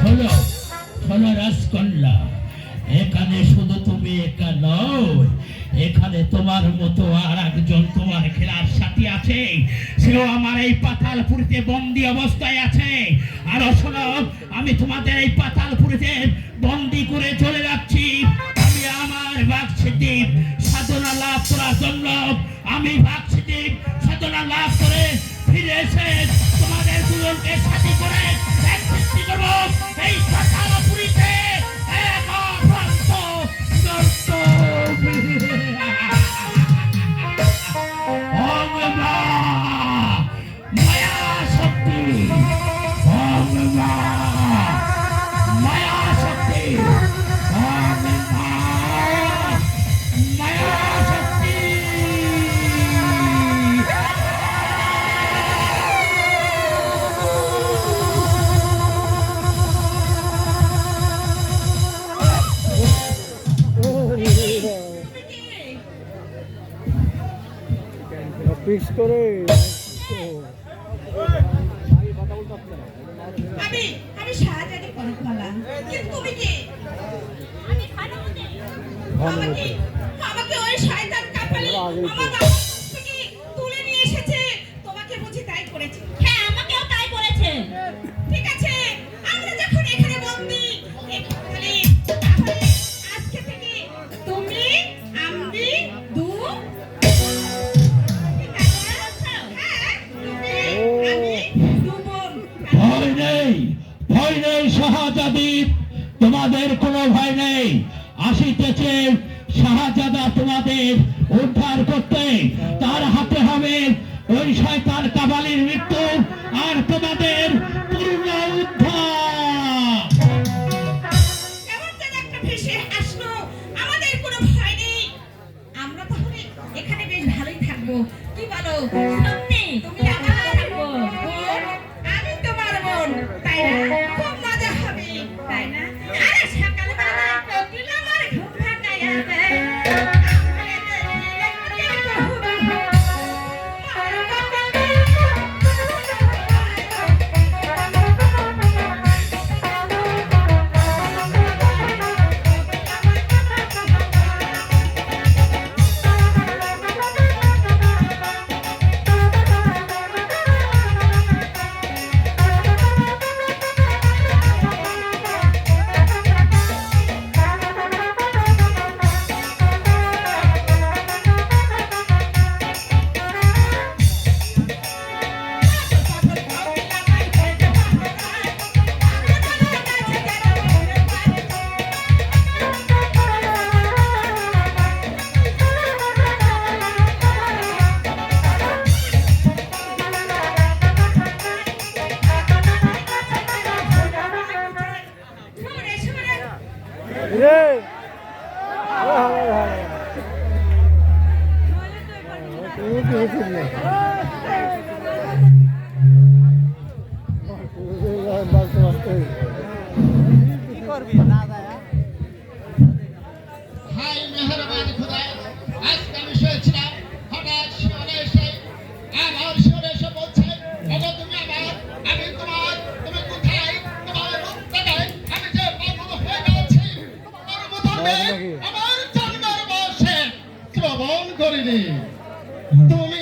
শোনো শোনো রাজকন্যা, এখানে শুধু তুমি একা নও, এখানে তোমার মতো আর একজন তোমার খেলার সাথী আছে, সেও আমার এই পাতালপুরীতে বন্দি অবস্থায় আছে। আর শোনো, আমি তোমাদের এই পাতালপুরীতে বন্দি করে চলে যাচ্ছি। আমি আমার বাক্সিদ্ধি সাধনা লাভ করার জন্য, আমি বাক্সিদ্ধি সাধনা লাভ করে ফিরে এসে তোমাদের দুজনকে সাথী করে এক সৃষ্টি করবো এই পাতালপুরীতে। ফিক্স করে আমি আমি শাহজাদি কনকমালা। কিন্তু তুমি কে? আমি খানমতে। আমাকে আমাকে ওই শয়তান কাপালি আমার বাবা থেকে তুলে নিয়ে এসেছে। তোমাকে বুঝি তাই করেছে? হ্যাঁ, আমাকেও তাই করেছে। ঠিক আছে, আমরা যখন এখানে বন্দি, তাহলে আজকে থেকে তুমি আমি দু ভয় নেই, ভয় নেই শাহজাদি, তোমাদের কোনো ভয় নেই। আসিতেছে শাহজাদা তোমাদের উদ্ধার করতে, তার হাতে হবে ওই শয়তান কাবালির মৃত্যু আর তোমাদের পূর্ণ উদ্ধার। এমন যেন একটা ভেসে আসলো, আমাদের কোনো ভয় নেই। আমরা তাহলে এখানে বেশ ভালোই থাকবো, কি বলো? সত্যি তুমি আমার থাকবো বোন, আমি তোমার বোন, তাই না? খুব মজা হবে, তাই না? আরে সকালবেলা কোকিল আমার ঘুম ভাঙাইয়া দেয়। রে তুমি কি হচ্ছিল কি করবি না দাদা? হাই মেহরবান খোদা, আজকে আমি শুয়েছিলাম, হঠাৎ শিবনে এসে আমার শিবনে এসে বলছে, ওগো তুমি আমার, আমি তোমার, তুমি কোথায়? তোমার রূপ দেখায় আমি যে পাগল হয়ে গেছি, তোমার মতনে আমার জন্মের বয়সে শ্রবণ করিনি। তুমি